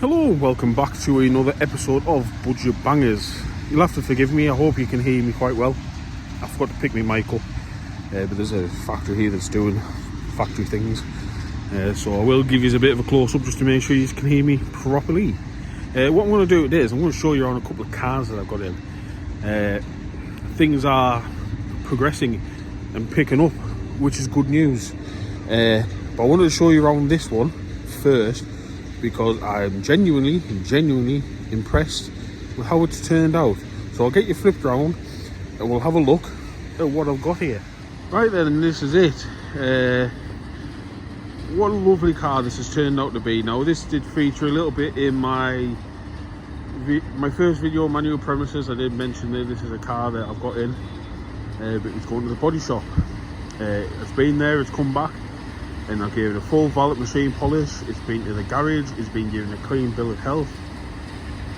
Hello and welcome back to another episode of Budget Bangers. You'll have to forgive me, I hope you can hear me quite well. I forgot to pick my mic up, but there's a factory here that's doing factory things. So I will give you a bit of a close-up just to make sure you can hear me properly. What I'm going to do today is I'm going to show you around a couple of cars that I've got in. Things are progressing and picking up, which is good news. But I wanted to show you around this one first, because I'm genuinely impressed with how it's turned out. So I'll get you flipped around and we'll have a look at what I've got here. Right then, and this is it. What a lovely car this has turned out to be. Now this did feature a little bit in my first video, Manual Premises. I did mention that this is a car that I've got in, but it's going to the body shop. It's been there, it's come back, and I've given it a full valet machine polish. It's been to the garage, it's been given a clean bill of health,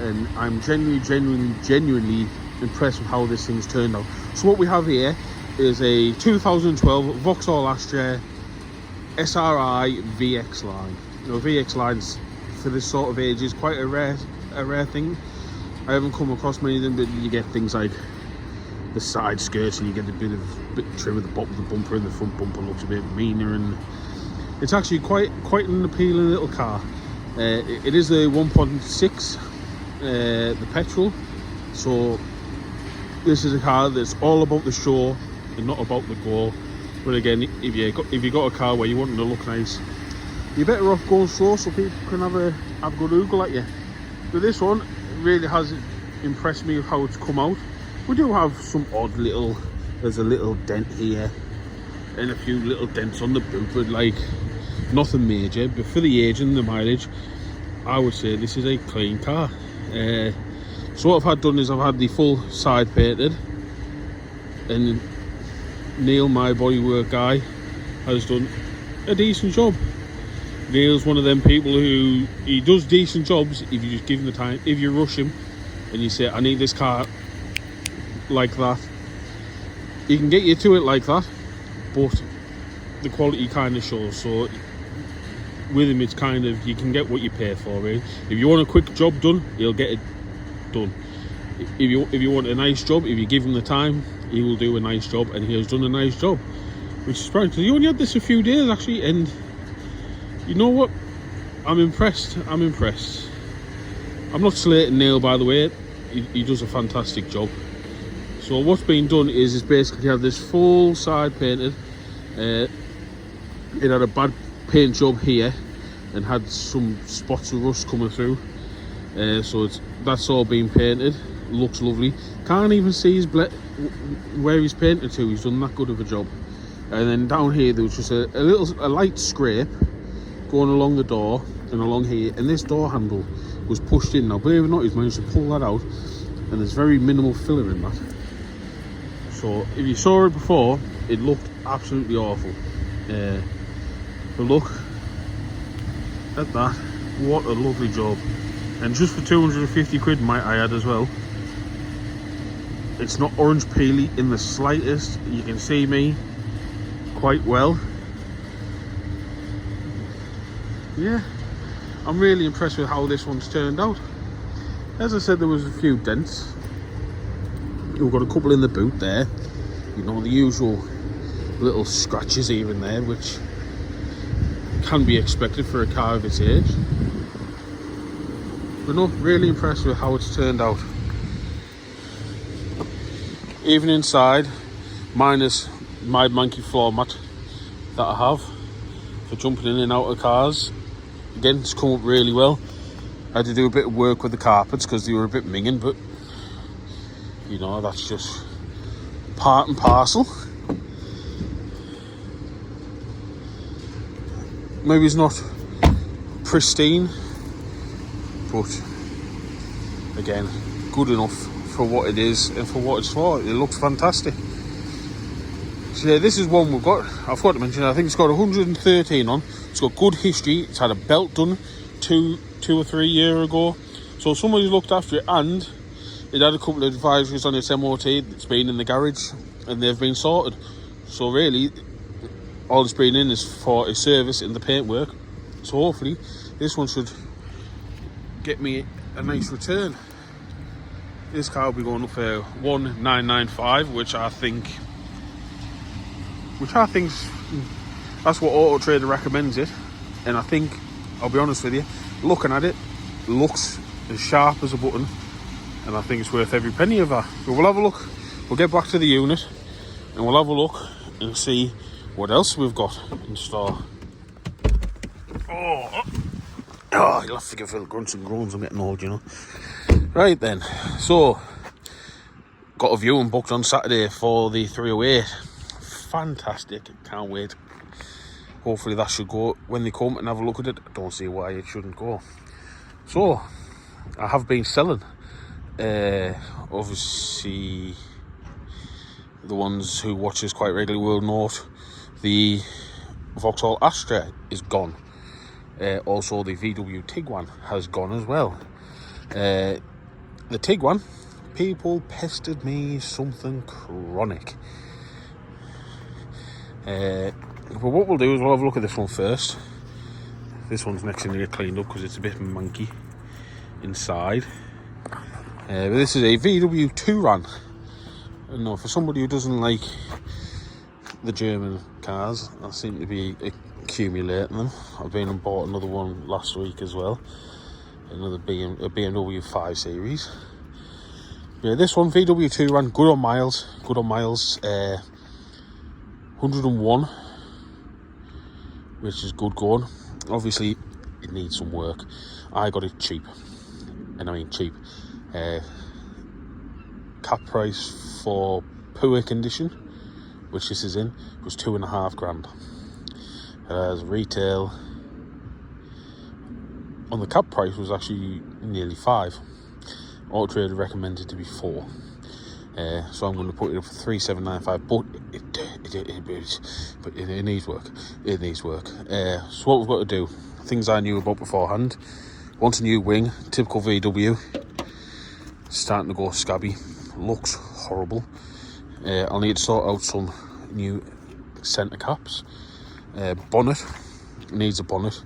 and I'm genuinely impressed with how this thing's turned out. So what we have here is a 2012 Vauxhall Astra SRI VX line. You know, VX lines for this sort of age is quite a rare thing. I haven't come across many of them, but you get things like the side skirts and you get a bit of trim at the bottom of the bumper, and the front bumper looks a bit meaner, and it's actually quite an appealing little car. It is the 1.6, the petrol. So this is a car that's all about the show and not about the go. But again, if you got a car where you want it to look nice, you're better off going slow so people can have a good oogle at you. But this one really has impressed me with how it's come out. We do have some odd little, there's a little dent here and a few little dents on the boot, but like nothing major. But for the age and the mileage, I would say this is a clean car. So what I've had done is I've had the full side painted, and Neil, my bodywork guy, has done a decent job. Neil's one of them people who, he does decent jobs if you just give him the time. If you rush him and you say, I need this car like that, he can get you to it like that, but the quality kind of shows. So with him, it's kind of, you can get what you pay for, really. If you want a quick job done, he'll get it done. If you want a nice job, if you give him the time, he will do a nice job, and he has done a nice job, which is surprising. He only had this a few days actually, and you know what, I'm impressed. I'm not slating Neil, by the way. He does a fantastic job. So what's been done is basically have this full side painted. It had a bad paint job here and had some spots of rust coming through. So that's all been painted. Looks lovely. Can't even see where he's painted to. He's done that good of a job. And then down here there was just a light scrape going along the door and along here, and this door handle was pushed in. Now believe it or not, he's managed to pull that out, and there's very minimal filler in that. So if you saw it before, it looked absolutely awful. But look at that, what a lovely job. And just for 250 quid, might I add as well, it's not orange peely in the slightest. You can see me quite well. Yeah, I'm really impressed with how this one's turned out. As I said, there was a few dents. We've got a couple in the boot there, you know, the usual little scratches here and there, which can be expected for a car of its age. But no, really impressed with how it's turned out. Even inside, minus my manky floor mat that I have for jumping in and out of cars. Again, it's come up really well. I had to do a bit of work with the carpets because they were a bit minging, but you know, that's just part and parcel. Maybe it's not pristine, but again, good enough for what it is and for what it's for. It looks fantastic. So yeah, this is one we've got. I forgot to mention, I think it's got 113 on. It's got good history. It's had a belt done two or 3 years ago. So somebody's looked after it, and it had a couple of advisories on its MOT. It's been in the garage and they've been sorted. So really, all it's been in is for a service in the paintwork. So hopefully this one should get me a nice return. This car will be going up for 1995, which I think's that's what Auto Trader recommends it. And I think, I'll be honest with you, looking at it, looks as sharp as a button, and I think it's worth every penny of that. So we'll have a look. We'll get back to the unit and we'll have a look and see what else we've got in store. Oh, you'll have to forgive the grunts and groans. I'm getting old, you know. Right then, so got a viewing booked on Saturday for the 308. Fantastic, can't wait. Hopefully that should go when they come and have a look at it. I don't see why it shouldn't go. So I have been selling, obviously the ones who watch us quite regularly will note the Vauxhall Astra is gone. Also the VW Tiguan has gone as well. The Tiguan, people pestered me something chronic. But what we'll do is we'll have a look at this one first. This one's next to get cleaned up because it's a bit manky inside. But this is a VW Touran. I don't know, for somebody who doesn't like the German cars, I seem to be accumulating them. I've been and bought another one last week as well. Another BMW 5 Series. Yeah, this one, VW Touran, good on miles. 101, which is good going. Obviously, it needs some work. I got it cheap, and I mean cheap. Cap price for poor condition, which this is in, was £2,500. As retail on the cap price was actually nearly 5. Auto Trader recommended to be 4. So I'm going to put it up for 3,795, but it needs work. It needs work. So what we've got to do, things I knew about beforehand. Want a new wing, typical VW. Starting to go scabby, looks horrible. I'll need to sort out some new centre caps. Bonnet, needs a bonnet.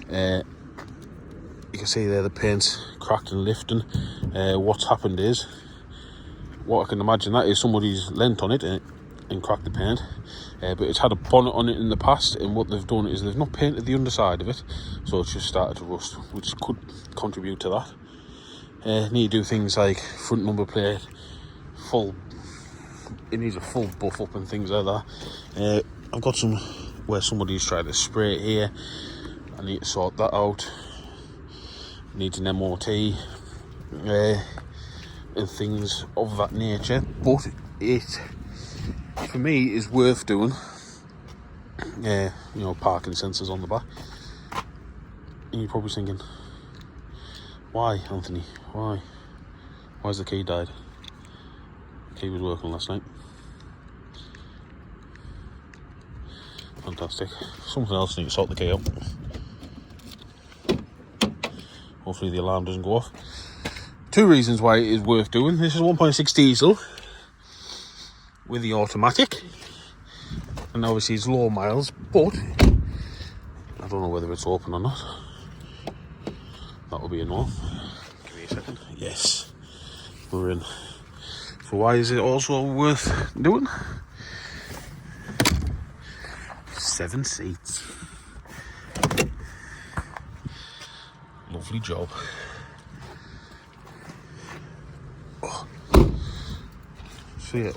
You can see there the paint's cracked and lifting. What's happened is, what I can imagine that is somebody's leant on it and cracked the paint, but it's had a bonnet on it in the past, and what they've done is they've not painted the underside of it, so it's just started to rust, which could contribute to that. Need to do things like front number plate, it needs a full buff up and things like that. I've got some where somebody's tried to spray it here. I need to sort that out. Needs an MOT. And things of that nature, but it for me is worth doing. You know, parking sensors on the back, and you're probably thinking, why, Anthony, why's the key died? The key was working last night. Fantastic. Something else, needs to sort the key out. Hopefully the alarm doesn't go off. 2 reasons why it is worth doing. This is 1.6 diesel with the automatic, and obviously it's low miles, but I don't know whether it's open or not. That will be a no. Give me a second. Yes, we're in. So why is it also worth doing? 7 seats. Lovely job. So yeah,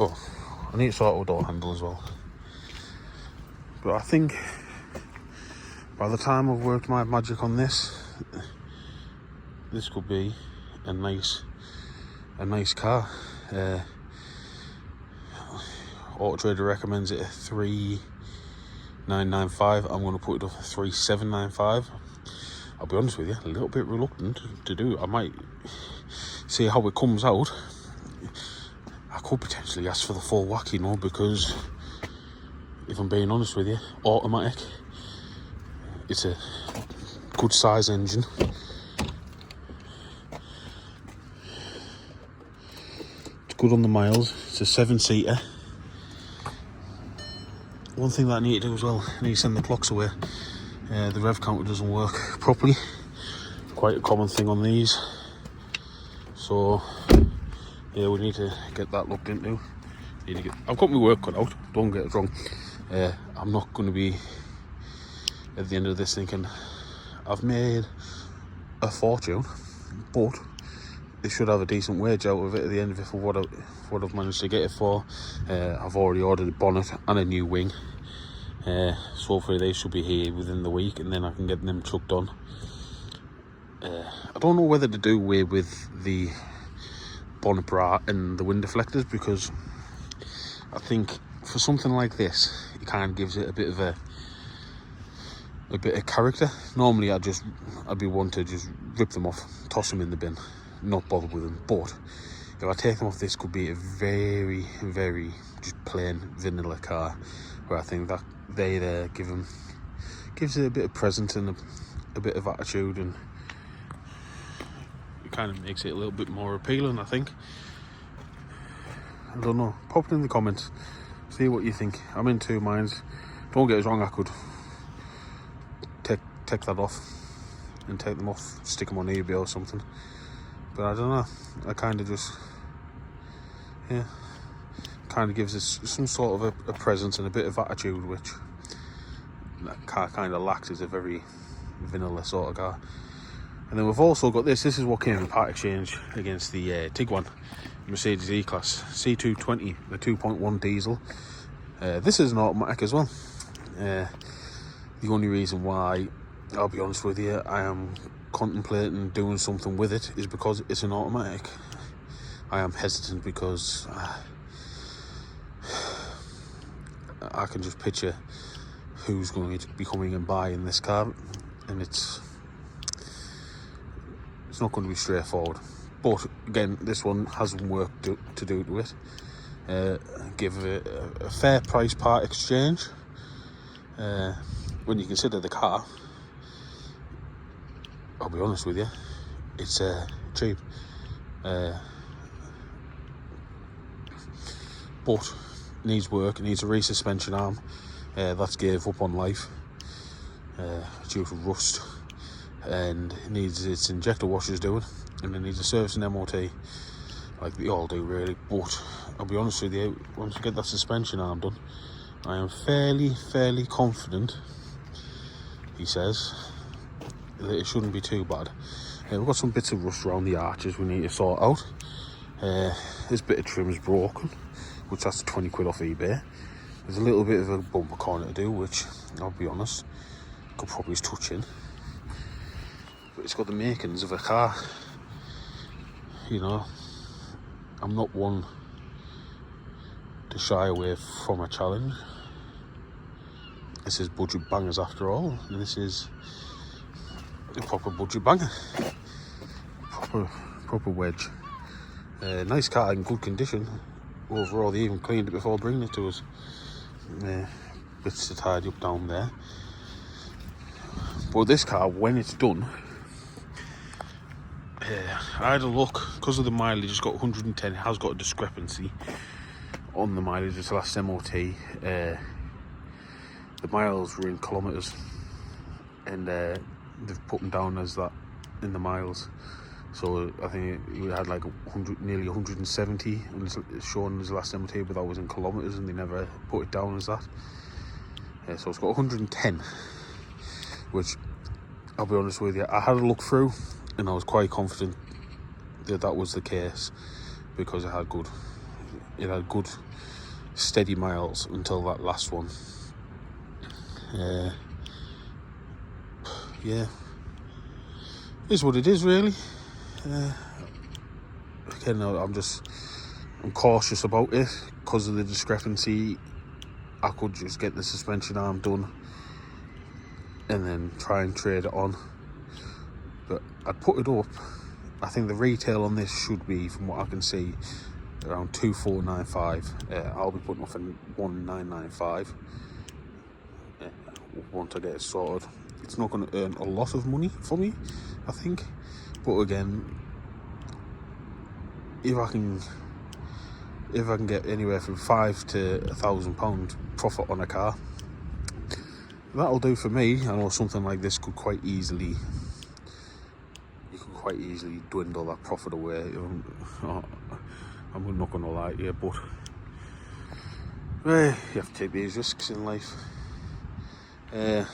I need to sort out a door handle as well. But I think by the time I've worked my magic on this, this could be a nice car. Auto Trader recommends it at 3,995. I'm going to put it up at 3,795. I'll be honest with you, a little bit reluctant to do it. I might see how it comes out. I could potentially ask for the full whack, you know, because if I'm being honest with you, automatic, it's a good size engine. It's good on the miles. It's a 7-seater. One thing that I need to do as well, I need to send the clocks away. The rev counter doesn't work properly. quite a common thing on these. So yeah, we need to get that looked into. I've got my work cut out, don't get it wrong. I'm not going to be at the end of this thinking I've made a fortune, but they should have a decent wage out of it at the end of it for what I've managed to get it for. I've already ordered a bonnet and a new wing, so hopefully they should be here within the week, and then I can get them chucked on. I don't know whether to do away with the bonnet bra and the wind deflectors, because I think for something like this it kind of gives it a bit of character. Normally I'd be one to just rip them off, toss them in the bin, not bother with them. But if I take them off, this could be a very, very just plain vanilla car, where I think that they there gives it a bit of presence and a bit of attitude, and it kind of makes it a little bit more appealing, I think. I don't know, pop it in the comments, see what you think. I'm in two minds. Don't get us wrong, I could take that off and take them off, stick them on eBay or something, but I don't know, I kind of just, yeah, kind of gives us some sort of a presence and a bit of attitude, which that car kind of lacks. Is a very vanilla sort of car. And then we've also got this is what came in part exchange against the Tiguan Mercedes E-Class C220, the 2.1 diesel. This is an automatic as well. The only reason why, I'll be honest with you, I am contemplating doing something with it is because it's an automatic. I am hesitant because I can just picture who's going to be coming and buying this car, and it's not going to be straightforward. But again, this one has some work to do to it. Give it a fair price part exchange. When you consider the car, I'll be honest with you, it's cheap. But needs work. It needs a resuspension arm that's gave up on life due to rust, and it needs its injector washers doing, and it needs a service and MOT like they all do really. But I'll be honest with you, once you get that suspension arm done, I am fairly confident, he says, that it shouldn't be too bad. We've got some bits of rust around the arches we need to sort out. This bit of trim is broken, which that's 20 quid off eBay. There's a little bit of a bumper corner to do, which I'll be honest, could probably touch in. But it's got the makings of a car. You know, I'm not one to shy away from a challenge. This is budget bangers after all, and this is a proper budget banger. Proper wedge. Nice car in good condition. Overall, they even cleaned it before bringing it to us. Bits to tidy up down there. But this car, when it's done, I had a look, because of the mileage, it's got 110, it has got a discrepancy on the mileage. It's the last MOT. The miles were in kilometres, and they've put them down as that in the miles. So I think we had like nearly 170 and it's shown as the last MOT, but that was in kilometres and they never put it down as that. So it's got 110, which I'll be honest with you, I had a look through and I was quite confident that that was the case, because it had good steady miles until that last one. Yeah, is what it is really. Again, I'm cautious about it because of the discrepancy. I could just get the suspension arm done and then try and trade it on, but I'd put it up. I think the retail on this should be, from what I can see, around 2495. I'll be putting off in 1995 once I get it sorted. It's not going to earn a lot of money for me, I think, but again, if I can get anywhere from £5 to £1,000 profit on a car, that'll do for me. I know something like this could quite easily quite easily dwindle that profit away. I'm not going to lie to you, but you have to take these risks in life. Good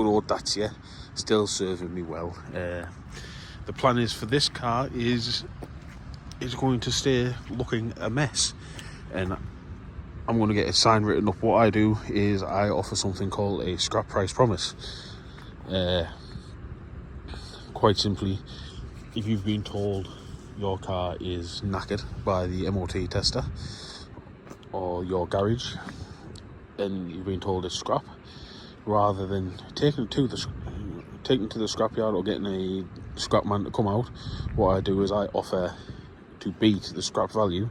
old Dacia, still serving me well. The plan is for this car is going to stay looking a mess, and I'm going to get a sign written up. What I do is I offer something called a scrap price promise. Quite simply, if you've been told your car is knackered by the MOT tester or your garage and you've been told it's scrap, rather than taking it to the scrapyard or getting a scrap man to come out, what I do is I offer to beat the scrap value,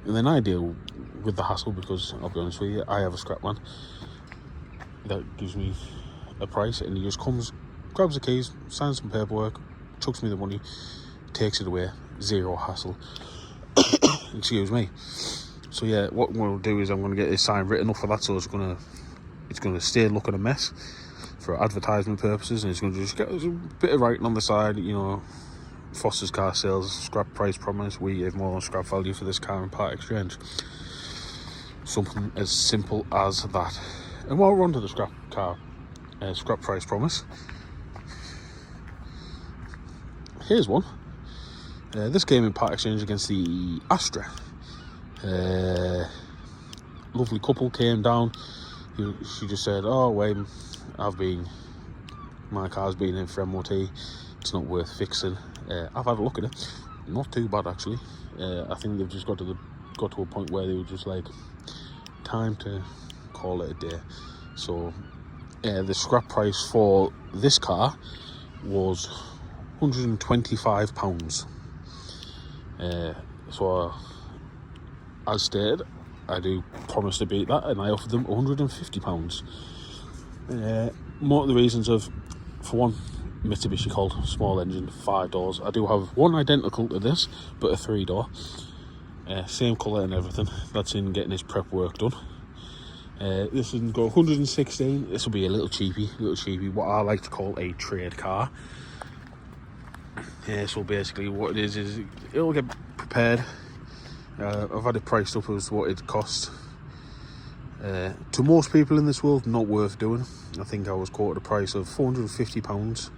and then I deal with the hassle, because I'll be honest with you, I have a scrap man that gives me a price, and he just comes, grabs the keys, signs some paperwork, chucks me the money, takes it away, zero hassle. Excuse me. So yeah, what we'll do is I'm going to get this sign written up for that, so it's going to stay looking a mess for advertisement purposes, and it's going to just get a bit of writing on the side, you know, Foster's Car Sales, scrap price promise, we give more than scrap value for this car and part exchange. Something as simple as that. And while we're on to the scrap price promise, here's one. This came in part exchange against the Astra. Lovely couple came down. She just said, "Oh, wait, my car's been in for MOT. It's not worth fixing." I've had a look at it. Not too bad, actually. I think they've just got to a point where they were just like, time to call it a day. So the scrap price for this car was £125. So as stated, I do promise to beat that, and I offered them £150. More of the reasons of, for one, Mitsubishi Colt, small engine, 5 doors. I do have one identical to this, but a 3-door. Same colour and everything. That's in getting his prep work done. This will go 116. This will be a little cheapy, what I like to call a trade car. So basically what it is it'll get prepared. I've had it priced up as what it cost. To most people in this world, not worth doing. I think I was quoted a price of £450,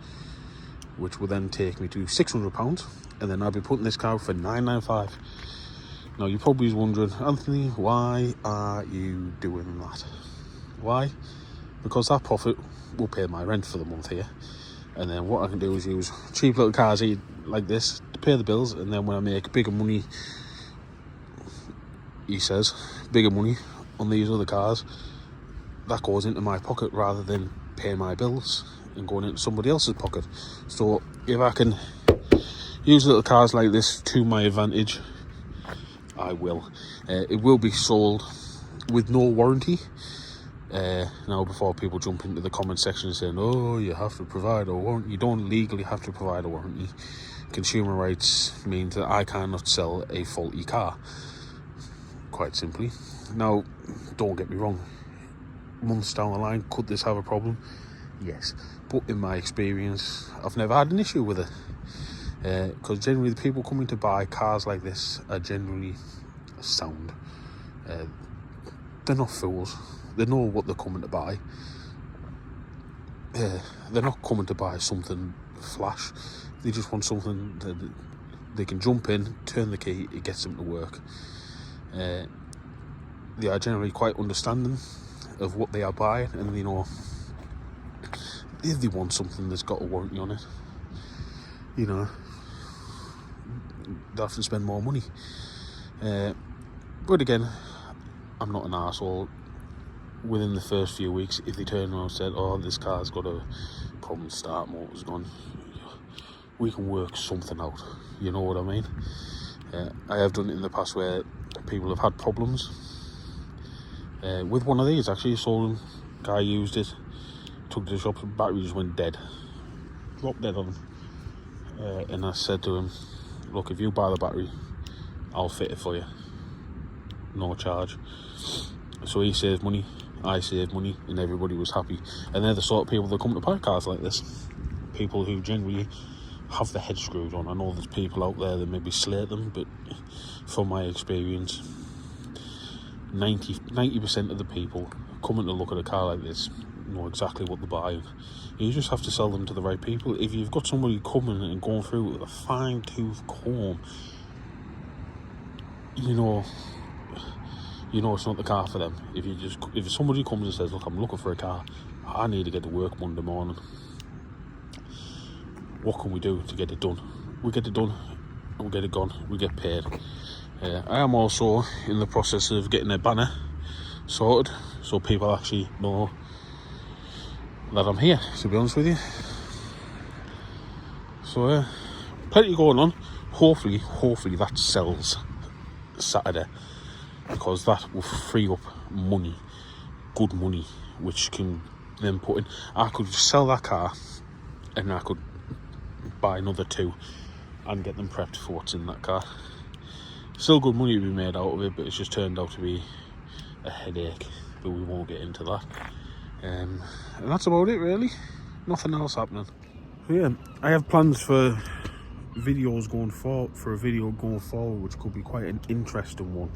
which would then take me to £600, and then I'll be putting this car for £995. Now you're probably wondering, Anthony, why are you doing that? Why? Because that profit will pay my rent for the month here, and then what I can do is use cheap little cars like this to pay the bills, and then when I make bigger money, he says, bigger money on these other cars, that goes into my pocket rather than paying my bills and going into somebody else's pocket. So if I can use little cars like this to my advantage, I will. It will be sold with no warranty. Now, before people jump into the comment section saying, "Oh, you have to provide a warranty," you don't legally have to provide a warranty. Consumer rights means that I cannot sell a faulty car, quite simply. Now, don't get me wrong, months down the line, could this have a problem? Yes, but in my experience, I've never had an issue with it. Because generally the people coming to buy cars like this are generally sound. They're not fools. They know what they're coming to buy. They're not coming to buy something flash. They just want something that they can jump in, turn the key, it gets them to work. They are generally quite understanding of what they are buying, and they know if they want something that's got a warranty on it, you know, they have to spend more money. But again, I'm not an arsehole. Within the first few weeks, if they turn around and said, "Oh, this car's got a problem, start motor's gone," we can work something out, you know what I mean? I have done it in the past where people have had problems. With one of these, actually, sold them, guy used it, took it to the shop, the battery just went dead, dropped dead on him. And I said to him, "Look, if you buy the battery, I'll fit it for you, no charge." So he saved money, I saved money, and everybody was happy. And they're the sort of people that come to buy cars like this. People who generally have the head screwed on. I know there's people out there that maybe slate them, but from my experience, 90% of the people coming to look at a car like this know exactly what they're buying. You just have to sell them to the right people. If you've got somebody coming and going through it with a fine-tooth comb, you know it's not the car for them. If somebody comes and says, look, I'm looking for a car, I need to get to work Monday morning, what can we do to get it done? We get it done, and we get it gone, we get paid. I am also in the process of getting a banner sorted, so people actually know that I'm here, to be honest with you. So plenty going on. Hopefully that sells Saturday, because that will free up money, good money, which can then put in. I could just sell that car and I could buy another 2 and get them prepped for what's in that car. Still good money to be made out of it, but it's just turned out to be a headache, but we won't get into that. And that's about it, really. Nothing else happening. So yeah, I have plans for videos going forward, which could be quite an interesting one.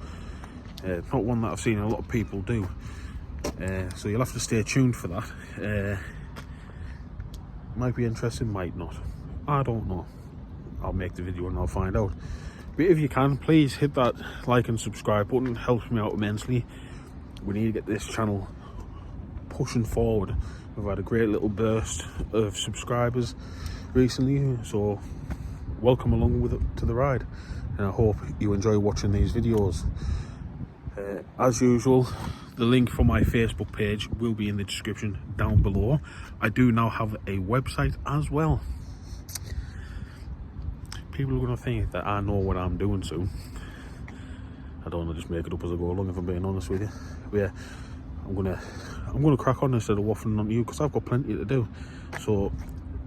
Not one that I've seen a lot of people do. So you'll have to stay tuned for that. Might be interesting, might not. I don't know. I'll make the video and I'll find out. But if you can, please hit that like and subscribe button. It helps me out immensely. We need to get this channel pushing forward. We've had a great little burst of subscribers recently, so welcome along with it to the ride, and I hope you enjoy watching these videos. As usual, the link for my Facebook page will be in the description down below. I do now have a website as well. People are going to think that I know what I'm doing soon. I don't want to just make it up as I go along, if I'm being honest with you. But yeah, I'm gonna crack on instead of waffling on you, because I've got plenty to do. So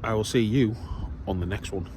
I will see you on the next one.